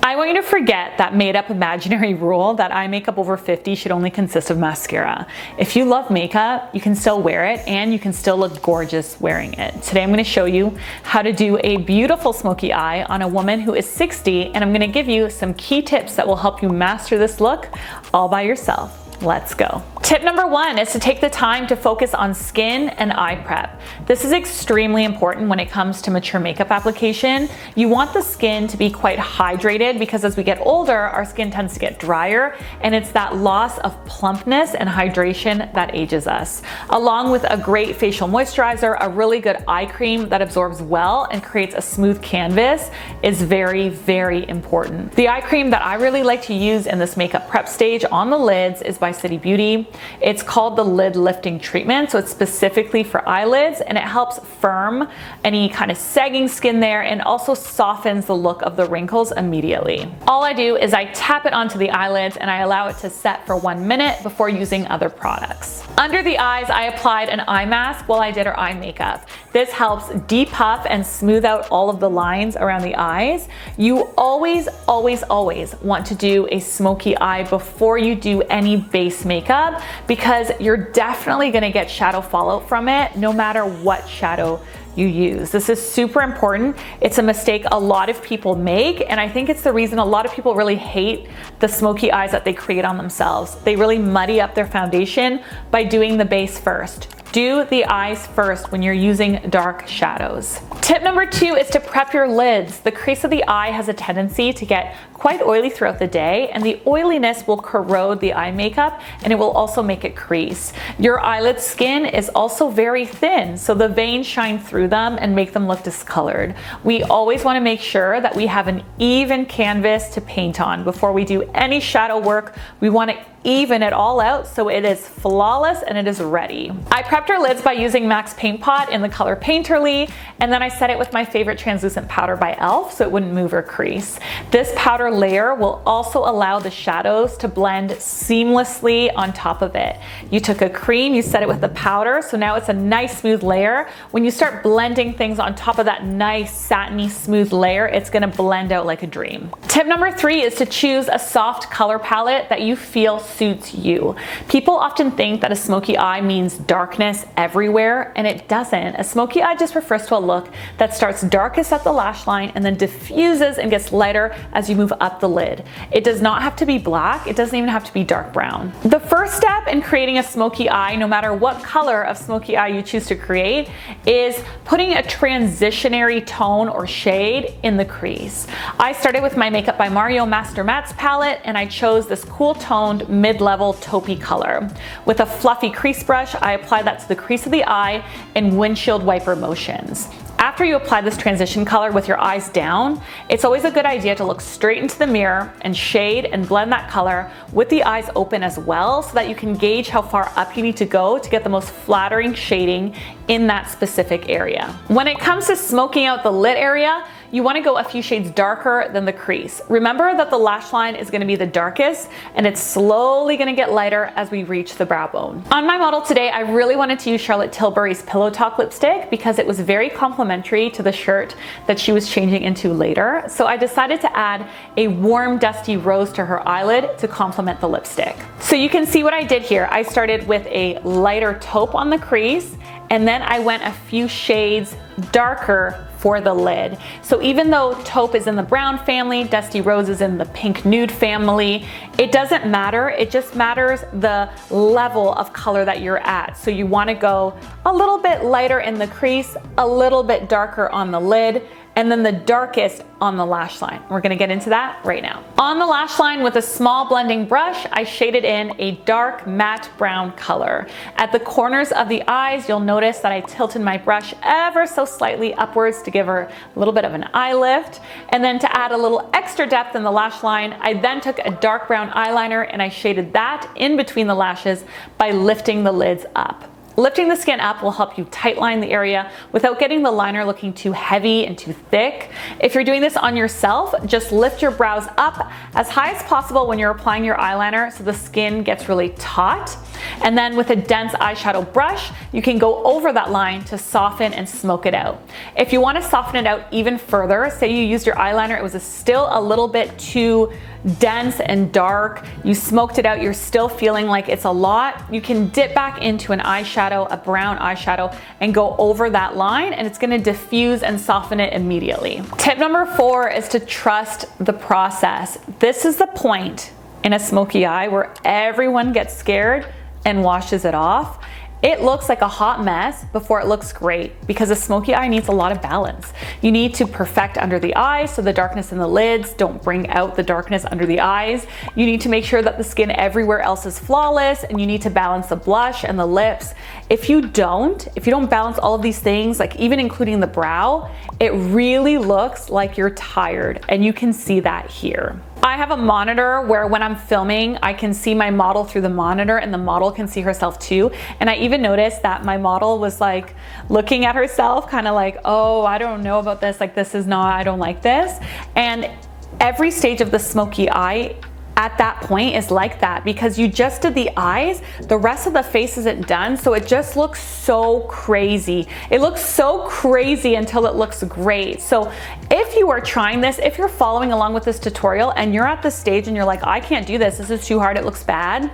I want you to forget that made-up imaginary rule that eye makeup over 50 should only consist of mascara. If you love makeup, you can still wear it and you can still look gorgeous wearing it. Today I'm going to show you how to do a beautiful smoky eye on a woman who is 60, and I'm going to give you some key tips that will help you master this look all by yourself. Let's go. Tip number 1 is to take the time to focus on skin and eye prep. This is extremely important when it comes to mature makeup application. You want the skin to be quite hydrated because as we get older, our skin tends to get drier, and it's that loss of plumpness and hydration that ages us. Along with a great facial moisturizer, a really good eye cream that absorbs well and creates a smooth canvas is very, very important. The eye cream that I really like to use in this makeup prep stage on the lids is by City Beauty. It's called the Lid Lifting Treatment, so it's specifically for eyelids, and it helps firm any kind of sagging skin there and also softens the look of the wrinkles immediately. All I do is I tap it onto the eyelids and I allow it to set for 1 minute before using other products. Under the eyes, I applied an eye mask while I did her eye makeup. This helps depuff and smooth out all of the lines around the eyes. You always, always, always want to do a smoky eye before you do any base makeup, because you're definitely going to get shadow fallout from it no matter what shadow you use. This is super important. It's a mistake a lot of people make, and I think it's the reason a lot of people really hate the smoky eyes that they create on themselves. They really muddy up their foundation by doing the base first. Do the eyes first when you're using dark shadows. Tip number 2 is to prep your lids. The crease of the eye has a tendency to get quite oily throughout the day, and the oiliness will corrode the eye makeup and it will also make it crease. Your eyelid skin is also very thin, so the veins shine through them and make them look discolored. We always want to make sure that we have an even canvas to paint on before we do any shadow work. We want to even it all out so it is flawless and it is ready. I prepped her lids by using MAC's Paint Pot in the color Painterly, and then I set it with my favorite translucent powder by e.l.f. so it wouldn't move or crease. This powder layer will also allow the shadows to blend seamlessly on top of it. You took a cream, you set it with the powder, so now it's a nice smooth layer. When you start blending things on top of that nice satiny smooth layer, it's gonna blend out like a dream. Tip number 3 is to choose a soft color palette that you feel suits you. People often think that a smoky eye means darkness everywhere, and it doesn't. A smoky eye just refers to a look that starts darkest at the lash line and then diffuses and gets lighter as you move up the lid. It does not have to be black. It doesn't even have to be dark brown. The first step in creating a smoky eye, no matter what color of smoky eye you choose to create, is putting a transitionary tone or shade in the crease. I started with my Makeup by Mario Master Mattes palette, and I chose this cool toned mid-level taupey color. With a fluffy crease brush, I applied that to the crease of the eye in windshield wiper motions. After you apply this transition color with your eyes down, it's always a good idea to look straight into the mirror and shade and blend that color with the eyes open as well, so that you can gauge how far up you need to go to get the most flattering shading in that specific area. When it comes to smoking out the lid area, you want to go a few shades darker than the crease. Remember that the lash line is going to be the darkest, and it's slowly going to get lighter as we reach the brow bone. On my model today, I really wanted to use Charlotte Tilbury's Pillow Talk lipstick because it was very complementary to the shirt that she was changing into later. So I decided to add a warm dusty rose to her eyelid to complement the lipstick. So you can see what I did here. I started with a lighter taupe on the crease, and then I went a few shades darker for the lid. So even though taupe is in the brown family, dusty rose is in the pink nude family, it doesn't matter. It just matters the level of color that you're at. So you want to go a little bit lighter in the crease, a little bit darker on the lid, and then the darkest on the lash line. We're gonna get into that right now. On the lash line with a small blending brush, I shaded in a dark matte brown color. At the corners of the eyes, you'll notice that I tilted my brush ever so slightly upwards to give her a little bit of an eye lift. And then to add a little extra depth in the lash line, I then took a dark brown eyeliner and I shaded that in between the lashes by lifting the lids up. Lifting the skin up will help you tight line the area without getting the liner looking too heavy and too thick. If you're doing this on yourself, just lift your brows up as high as possible when you're applying your eyeliner so the skin gets really taut. And then with a dense eyeshadow brush, you can go over that line to soften and smoke it out. If you want to soften it out even further, say you used your eyeliner, it was still a little bit too dense and dark, you smoked it out, you're still feeling like it's a lot, you can dip back into an eyeshadow, a brown eyeshadow, and go over that line, and it's going to diffuse and soften it immediately. Tip number 4 is to trust the process. This is the point in a smoky eye where everyone gets scared and washes it off. It looks like a hot mess before it looks great because a smoky eye needs a lot of balance. You need to perfect under the eyes so the darkness in the lids don't bring out the darkness under the eyes. You need to make sure that the skin everywhere else is flawless, and you need to balance the blush and the lips. If you don't balance all of these things, like even including the brow, it really looks like you're tired, and you can see that here. I have a monitor where when I'm filming, I can see my model through the monitor and the model can see herself too. And I even noticed that my model was like looking at herself, kind of like, oh, I don't know about this. Like, this is not, I don't like this. And every stage of the smoky eye at that point is like that, because you just did the eyes, the rest of the face isn't done, so it just looks so crazy. It looks so crazy until it looks great. So if you are trying this, if you're following along with this tutorial and you're at the stage and you're like, I can't do this is too hard, it looks bad,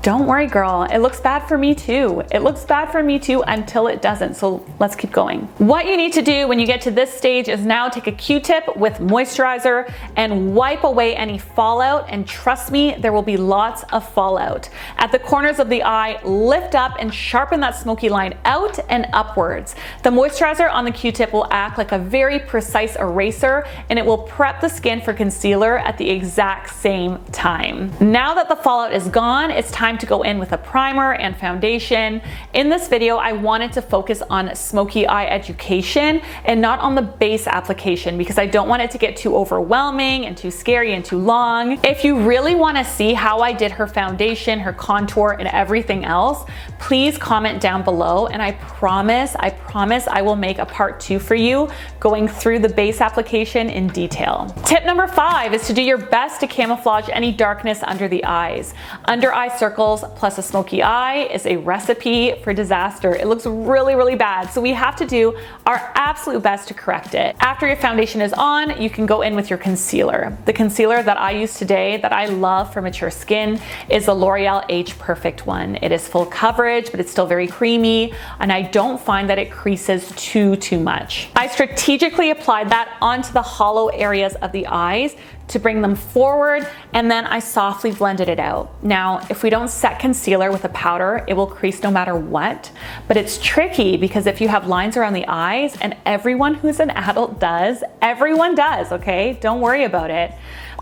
don't worry, girl. It looks bad for me too. It looks bad for me too until it doesn't. So let's keep going. What you need to do when you get to this stage is now take a Q-tip with moisturizer and wipe away any fallout. And trust me, there will be lots of fallout. At the corners of the eye, lift up and sharpen that smoky line out and upwards. The moisturizer on the Q-tip will act like a very precise eraser, and it will prep the skin for concealer at the exact same time. Now that the fallout is gone, it's time to go in with a primer and foundation. In this video, I wanted to focus on smoky eye education and not on the base application because I don't want it to get too overwhelming and too scary and too long. If you really want to see how I did her foundation, her contour, and everything else, please comment down below, and I promise I will make a part 2 for you going through the base application in detail. Tip number 5 is to do your best to camouflage any darkness under the eyes. Under eye circles plus a smoky eye is a recipe for disaster. It looks really, really bad. So we have to do our absolute best to correct it. After your foundation is on, you can go in with your concealer. The concealer that I use today that I love for mature skin is the L'Oreal Age Perfect one. It is full coverage, but it's still very creamy, and I don't find that it creases too much. I strategically applied that onto the hollow areas of the eyes to bring them forward, and then I softly blended it out. Now, if we don't set concealer with a powder, it will crease no matter what, but it's tricky because if you have lines around the eyes, and everyone who's an adult does, everyone does, okay? Don't worry about it.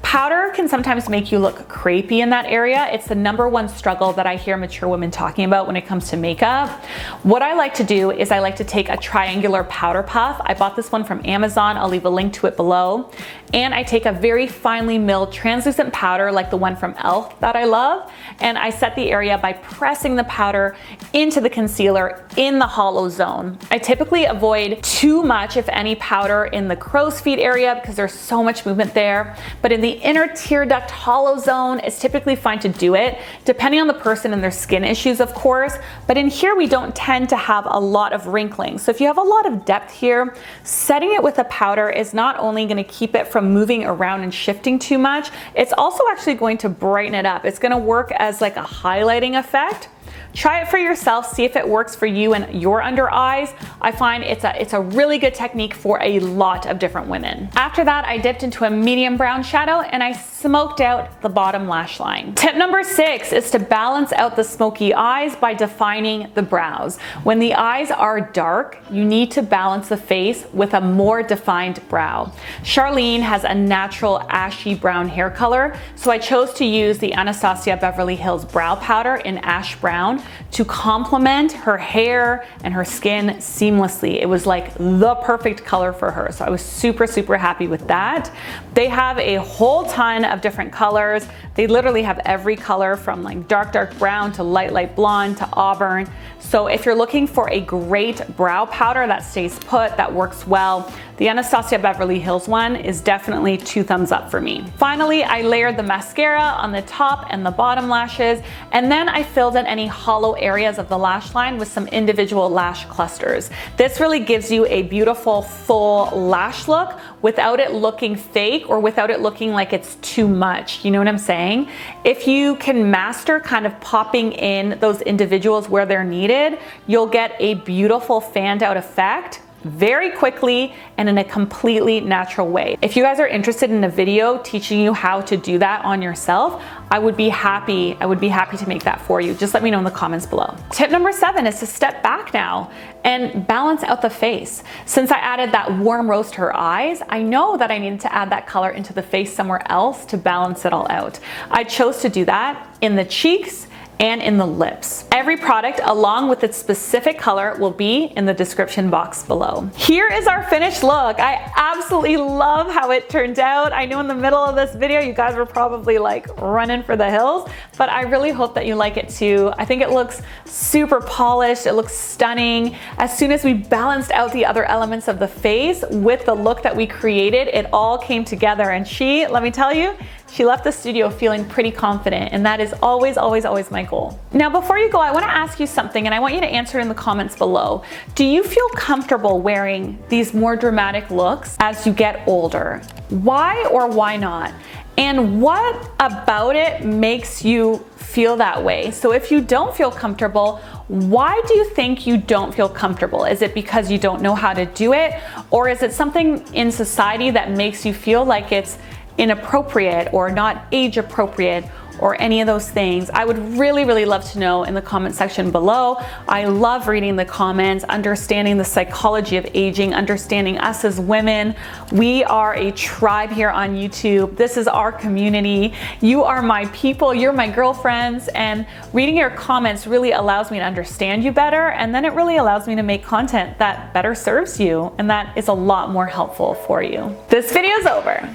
Powder can sometimes make you look crepey in that area. It's the #1 struggle that I hear mature women talking about when it comes to makeup. What I like to do is I like to take a triangular powder puff. I bought this one from Amazon. I'll leave a link to it below. And I take a very finely milled translucent powder like the one from e.l.f. that I love, and I set the area by pressing the powder into the concealer in the hollow zone. I typically avoid too much, if any, powder in the crow's feet area because there's so much movement there, but in the inner tear duct hollow zone, it's typically fine to do it, depending on the person and their skin issues, of course, but in here we don't tend to have a lot of wrinkling. So if you have a lot of depth here, setting it with a powder is not only going to keep it from moving around and shifting too much, it's also actually going to brighten it up. It's going to work as like a highlighting effect. Try it for yourself, see if it works for you and your under eyes. I find it's a really good technique for a lot of different women. After that, I dipped into a medium brown shadow and I smoked out the bottom lash line. Tip number 6 is to balance out the smoky eyes by defining the brows. When the eyes are dark, you need to balance the face with a more defined brow. Charlene has a natural ashy brown hair color, so I chose to use the Anastasia Beverly Hills brow powder in ash brown. brown to complement her hair and her skin seamlessly. It was like the perfect color for her. So I was super, super happy with that. They have a whole ton of different colors. They literally have every color from like dark, dark brown to light, light blonde to auburn. So if you're looking for a great brow powder that stays put, that works well, the Anastasia Beverly Hills one is definitely 2 thumbs up for me. Finally, I layered the mascara on the top and the bottom lashes, and then I filled in any hollow areas of the lash line with some individual lash clusters. This really gives you a beautiful full lash look without it looking fake or without it looking like it's too much. You know what I'm saying? If you can master kind of popping in those individuals where they're needed, you'll get a beautiful fanned out effect very quickly and in a completely natural way. If you guys are interested in a video teaching you how to do that on yourself, I would be happy to make that for you. Just let me know in the comments below. Tip number 7 is to step back now and balance out the face. Since I added that warm rose to her eyes, I know that I needed to add that color into the face somewhere else to balance it all out. I chose to do that in the cheeks and in the lips. Every product along with its specific color will be in the description box below. Here is our finished look. I absolutely love how it turned out. I know in the middle of this video you guys were probably like running for the hills, but I really hope that you like it too. I think it looks super polished, it looks stunning. As soon as we balanced out the other elements of the face with the look that we created, it all came together, and let me tell you, she left the studio feeling pretty confident, and that is always, always, always my goal. Now, before you go, I want to ask you something, and I want you to answer it in the comments below. Do you feel comfortable wearing these more dramatic looks as you get older? Why or why not? And what about it makes you feel that way? So if you don't feel comfortable, why do you think you don't feel comfortable? Is it because you don't know how to do it? Or is it something in society that makes you feel like it's inappropriate or not age appropriate or any of those things? I would really, really love to know in the comment section below. I love reading the comments, understanding the psychology of aging, understanding us as women. We are a tribe here on YouTube. This is our community. You are my people, you're my girlfriends, and reading your comments really allows me to understand you better, and then it really allows me to make content that better serves you and that is a lot more helpful for you. This video is over.